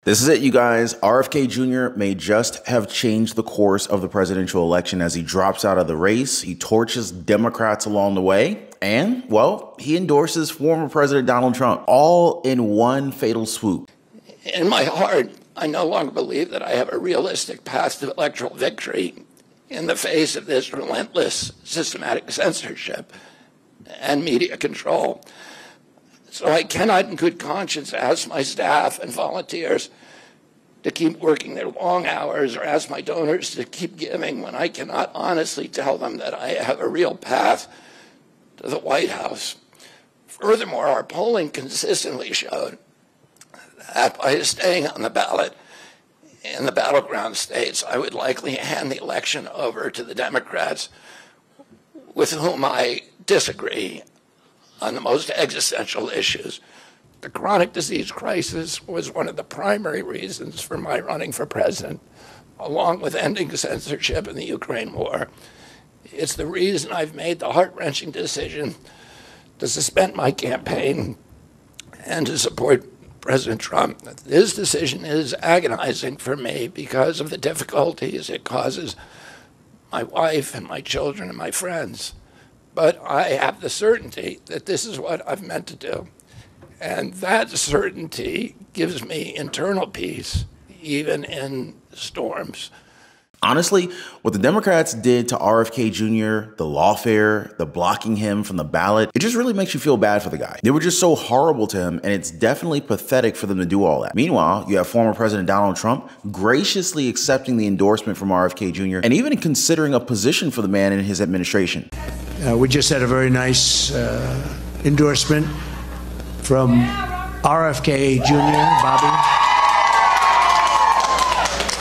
This is it, you guys. RFK Jr. may just have changed the course of the presidential election as he drops out of the race. He torches Democrats along the way. And, well, he endorses former President Donald Trump, all in one fatal swoop. In my heart, I no longer believe that I have a realistic path to electoral victory in the face of this relentless systematic censorship and media control. So I cannot in good conscience ask my staff and volunteers to keep working their long hours or ask my donors to keep giving when I cannot honestly tell them that I have a real path to the White House. Furthermore, our polling consistently showed that by staying on the ballot in the battleground states, I would likely hand the election over to the Democrats with whom I disagree on the most existential issues. The chronic disease crisis was one of the primary reasons for my running for president, along with ending censorship in the Ukraine war. It's the reason I've made the heart-wrenching decision to suspend my campaign and to support President Trump. This decision is agonizing for me because of the difficulties it causes my wife and my children and my friends. But I have the certainty that this is what I've meant to do. And that certainty gives me internal peace, even in storms. Honestly, what the Democrats did to RFK Jr., the lawfare, the blocking him from the ballot, it just really makes you feel bad for the guy. They were just so horrible to him, and it's definitely pathetic for them to do all that. Meanwhile, you have former President Donald Trump graciously accepting the endorsement from RFK Jr. and even considering a position for the man in his administration. We just had a very nice endorsement from RFK Jr., Bobby.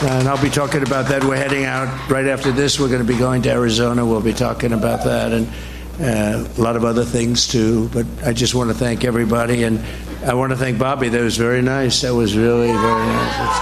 And I'll be talking about that. We're heading out right after this. We're going to be going to Arizona. We'll be talking about that and a lot of other things too. But I just want to thank everybody. And I want to thank Bobby. That was very nice. That was really very nice.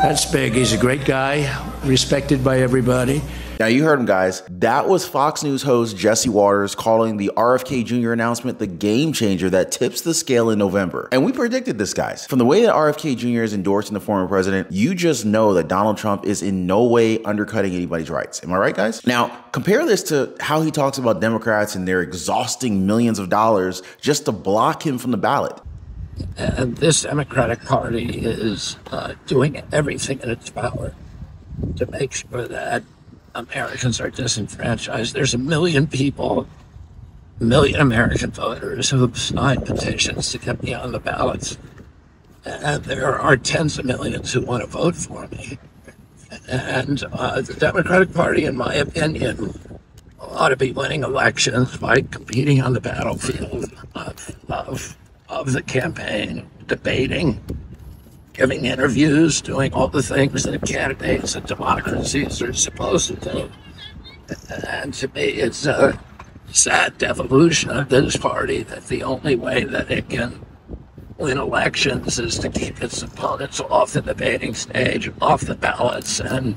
That's big. He's a great guy, respected by everybody. Now, you heard him, guys. That was Fox News host Jesse Waters calling the RFK Jr. announcement the game changer that tips the scale in November. And we predicted this, guys. From the way that RFK Jr. is endorsing the former president, you just know that Donald Trump is in no way undercutting anybody's rights. Am I right, guys? Now, compare this to how he talks about Democrats and their exhausting millions of dollars just to block him from the ballot. And this Democratic Party is doing everything in its power to make sure that Americans are disenfranchised. There's 1 million people, 1 million American voters who have signed petitions to get me on the ballots. And there are tens of millions who want to vote for me. And the Democratic Party, in my opinion, ought to be winning elections by competing on the battlefield of the campaign, debating, giving interviews, doing all the things that candidates and democracies are supposed to do. And to me, it's a sad devolution of this party that the only way that it can win elections is to keep its opponents off the debating stage, off the ballots, and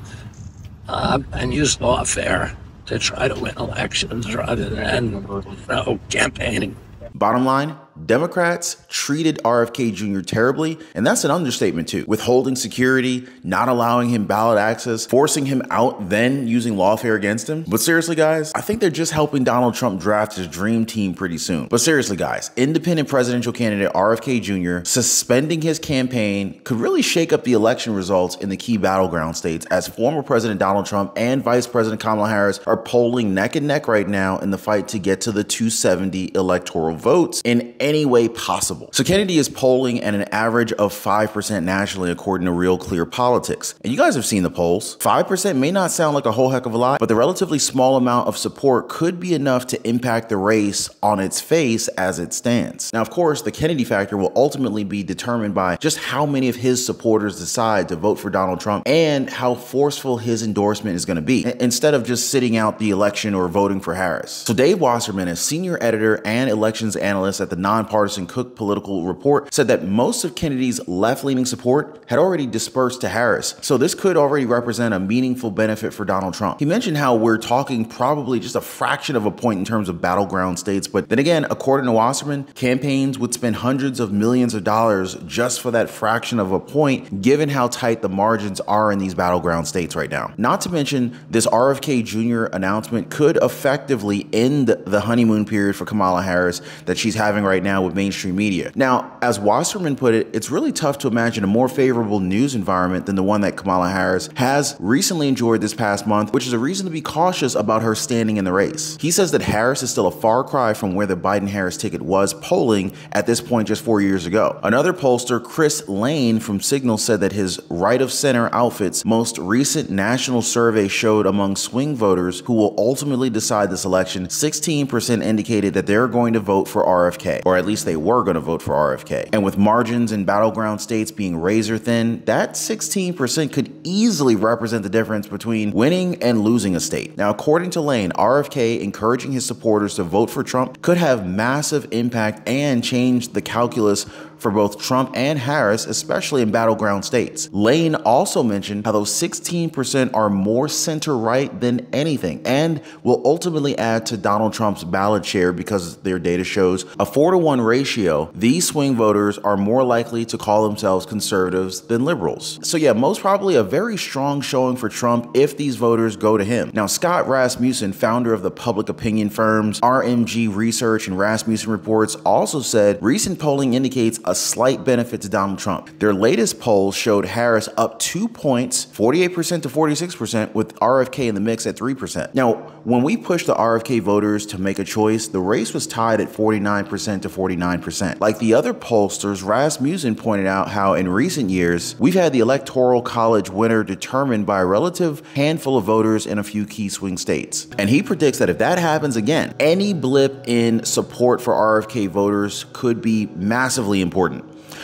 use lawfare to try to win elections rather than campaigning. Bottom line, Democrats treated RFK Jr. terribly, and that's an understatement too. Withholding security, not allowing him ballot access, forcing him out, then using lawfare against him. But seriously, guys, I think they're just helping Donald Trump draft his dream team pretty soon. But seriously, guys, independent presidential candidate RFK Jr. suspending his campaign could really shake up the election results in the key battleground states, as former President Donald Trump and Vice President Kamala Harris are polling neck and neck right now in the fight to get to the 270 electoral votes in any way possible. So Kennedy is polling at an average of 5% nationally, according to Real Clear Politics. And you guys have seen the polls. 5% may not sound like a whole heck of a lot, but the relatively small amount of support could be enough to impact the race on its face as it stands. Now, of course, the Kennedy factor will ultimately be determined by just how many of his supporters decide to vote for Donald Trump and how forceful his endorsement is going to be, instead of just sitting out the election or voting for Harris. So Dave Wasserman, a senior editor and elections analyst at the nonpartisan Cook Political Report said that most of Kennedy's left-leaning support had already dispersed to Harris, so this could already represent a meaningful benefit for Donald Trump. He mentioned how we're talking probably just a fraction of a point in terms of battleground states, but then again, according to Wasserman, campaigns would spend hundreds of millions of dollars just for that fraction of a point, given how tight the margins are in these battleground states right now. Not to mention, this RFK Jr announcement could effectively end the honeymoon period for Kamala Harris that she's having right now with mainstream media. Now, as Wasserman put it, it's really tough to imagine a more favorable news environment than the one that Kamala Harris has recently enjoyed this past month, which is a reason to be cautious about her standing in the race. He says that Harris is still a far cry from where the Biden-Harris ticket was polling at this point just 4 years ago. Another pollster, Chris Lane from Signal, said that his right-of-center outfit's most recent national survey showed among swing voters who will ultimately decide this election, 16% indicated that they're going to vote for RFK, or at least they were going to vote for RFK. And with margins in battleground states being razor thin, that 16% could easily represent the difference between winning and losing a state. Now, according to Lane, RFK encouraging his supporters to vote for Trump could have massive impact and change the calculus for both Trump and Harris, especially in battleground states. Lane also mentioned how those 16% are more center-right than anything and will ultimately add to Donald Trump's ballot share because their data shows a 4-to-1 ratio. These swing voters are more likely to call themselves conservatives than liberals. So yeah, most probably a very strong showing for Trump if these voters go to him. Now, Scott Rasmussen, founder of the public opinion firms RMG Research and Rasmussen Reports, also said recent polling indicates a slight benefit to Donald Trump. Their latest poll showed Harris up 2 points, 48% to 46%, with RFK in the mix at 3%. Now, when we pushed the RFK voters to make a choice, the race was tied at 49% to 49%. Like the other pollsters, Rasmussen pointed out how in recent years, we've had the Electoral College winner determined by a relative handful of voters in a few key swing states. And he predicts that if that happens again, any blip in support for RFK voters could be massively important.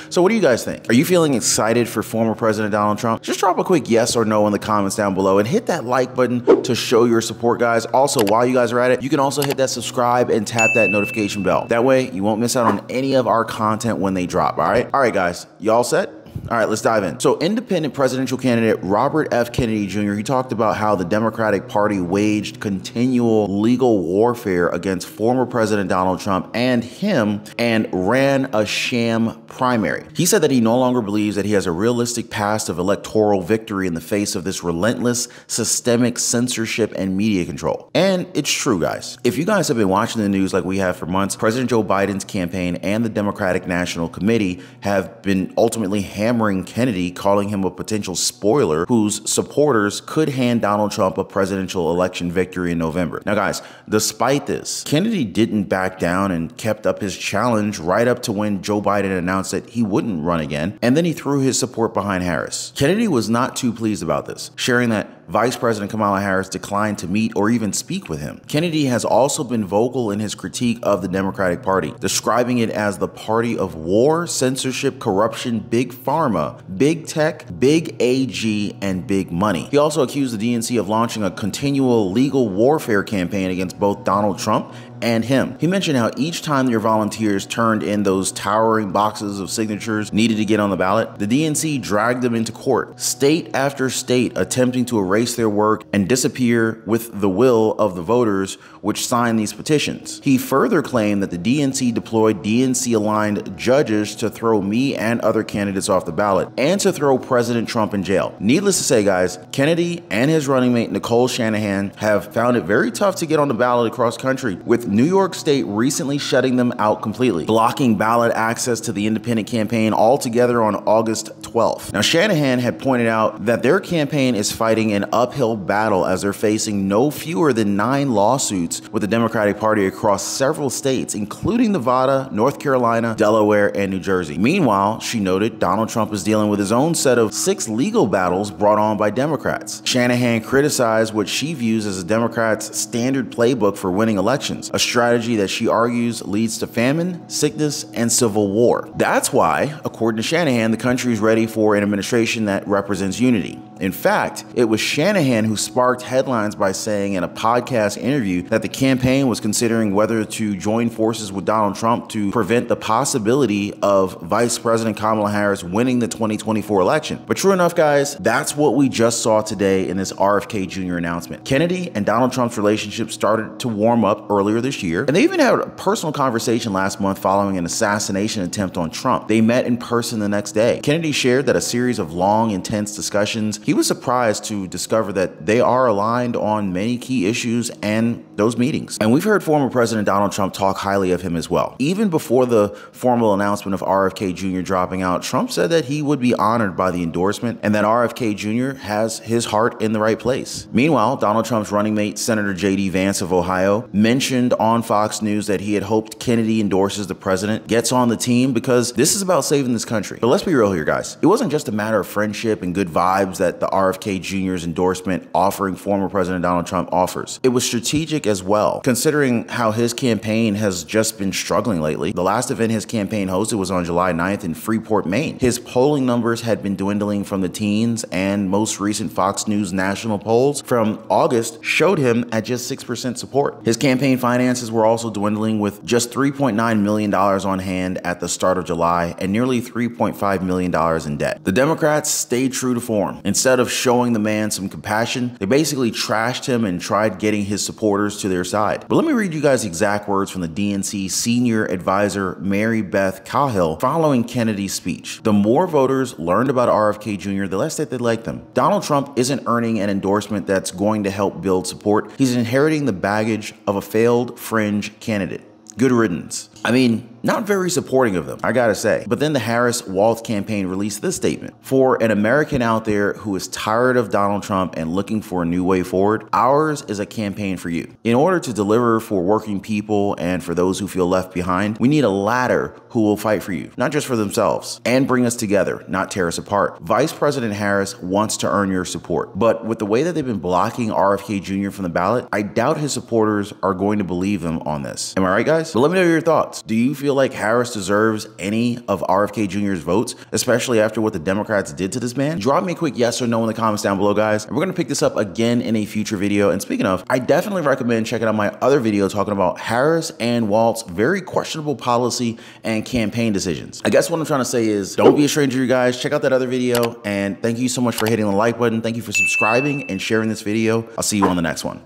So what do you guys think? Are you feeling excited for former President Donald Trump? Just drop a quick yes or no in the comments down below and hit that like button to show your support, guys. Also, while you guys are at it, you can also hit that subscribe and tap that notification bell. That way you won't miss out on any of our content when they drop, all right? All right, guys, you all set? All right, let's dive in. So independent presidential candidate Robert F. Kennedy Jr., he talked about how the Democratic Party waged continual legal warfare against former President Donald Trump and him and ran a sham primary. He said that he no longer believes that he has a realistic path of electoral victory in the face of this relentless systemic censorship and media control. And it's true, guys. If you guys have been watching the news like we have for months, President Joe Biden's campaign and the Democratic National Committee have been ultimately hammering Kennedy, calling him a potential spoiler whose supporters could hand Donald Trump a presidential election victory in November. Now, guys, despite this, Kennedy didn't back down and kept up his challenge right up to when Joe Biden announced that he wouldn't run again, and then he threw his support behind Harris. Kennedy was not too pleased about this, sharing that Vice President Kamala Harris declined to meet or even speak with him. Kennedy has also been vocal in his critique of the Democratic Party, describing it as the party of war, censorship, corruption, big pharma, big tech, big AG, and big money. He also accused the DNC of launching a continual legal warfare campaign against both Donald Trump and him. He mentioned how each time your volunteers turned in those towering boxes of signatures needed to get on the ballot, the DNC dragged them into court, state after state, attempting to erase their work and disappear with the will of the voters which signed these petitions. He further claimed that the DNC deployed DNC-aligned judges to throw me and other candidates off the ballot and to throw President Trump in jail. Needless to say, guys, Kennedy and his running mate Nicole Shanahan have found it very tough to get on the ballot across country, with New York State recently shutting them out completely, blocking ballot access to the independent campaign altogether on August 12th. Now, Shanahan had pointed out that their campaign is fighting an uphill battle as they're facing no fewer than 9 lawsuits with the Democratic Party across several states, including Nevada, North Carolina, Delaware, and New Jersey. Meanwhile, she noted Donald Trump is dealing with his own set of 6 legal battles brought on by Democrats. Shanahan criticized what she views as the Democrats' standard playbook for winning elections, a strategy that she argues leads to famine, sickness, and civil war. That's why, according to Shanahan, the country is ready for an administration that represents unity. In fact, it was Shanahan who sparked headlines by saying in a podcast interview that the campaign was considering whether to join forces with Donald Trump to prevent the possibility of Vice President Kamala Harris winning the 2024 election. But true enough, guys, that's what we just saw today in this RFK Jr. announcement. Kennedy and Donald Trump's relationship started to warm up earlier this year, and they even had a personal conversation last month following an assassination attempt on Trump. They met in person the next day. Kennedy shared that a series of long, intense discussions. He was surprised to discover that they are aligned on many key issues and those meetings. And we've heard former President Donald Trump talk highly of him as well. Even before the formal announcement of RFK Jr. dropping out, Trump said that he would be honored by the endorsement and that RFK Jr. has his heart in the right place. Meanwhile, Donald Trump's running mate, Senator J.D. Vance of Ohio, mentioned on Fox News that he had hoped Kennedy endorses the president, gets on the team, because this is about saving this country. But let's be real here, guys. It wasn't just a matter of friendship and good vibes that the RFK Jr.'s endorsement offering former President Donald Trump offers. It was strategic as well, considering how his campaign has just been struggling lately. The last event his campaign hosted was on July 9th in Freeport, Maine. His polling numbers had been dwindling from the teens, and most recent Fox News national polls from August showed him at just 6% support. His campaign finances were also dwindling, with just $3.9 million on hand at the start of July and nearly $3.5 million in debt. The Democrats stayed true to form. Instead of showing the man some compassion, they basically trashed him and tried getting his supporters to their side. But let me read you guys the exact words from the DNC senior advisor Mary Beth Cahill following Kennedy's speech. The more voters learned about RFK Jr., the less that they liked them. Donald Trump isn't earning an endorsement that's going to help build support. He's inheriting the baggage of a failed fringe candidate. Good riddance. I mean, not very supporting of them, I gotta say. But then the Harris-Walz campaign released this statement: for an American out there who is tired of Donald Trump and looking for a new way forward, ours is a campaign for you. In order to deliver for working people and for those who feel left behind, we need a ladder who will fight for you, not just for themselves, and bring us together, not tear us apart. Vice President Harris wants to earn your support, but with the way that they've been blocking RFK Jr. from the ballot, I doubt his supporters are going to believe him on this. Am I right, guys? But let me know your thoughts. Do you feel like Harris deserves any of RFK Jr.'s votes, especially after what the Democrats did to this man? Drop me a quick yes or no in the comments down below, guys. And we're gonna pick this up again in a future video. And speaking of, I definitely recommend checking out my other video talking about Harris and Walz's very questionable policy and campaign decisions. I guess what I'm trying to say is, don't be a stranger, you guys. Check out that other video. And thank you so much for hitting the like button. Thank you for subscribing and sharing this video. I'll see you on the next one.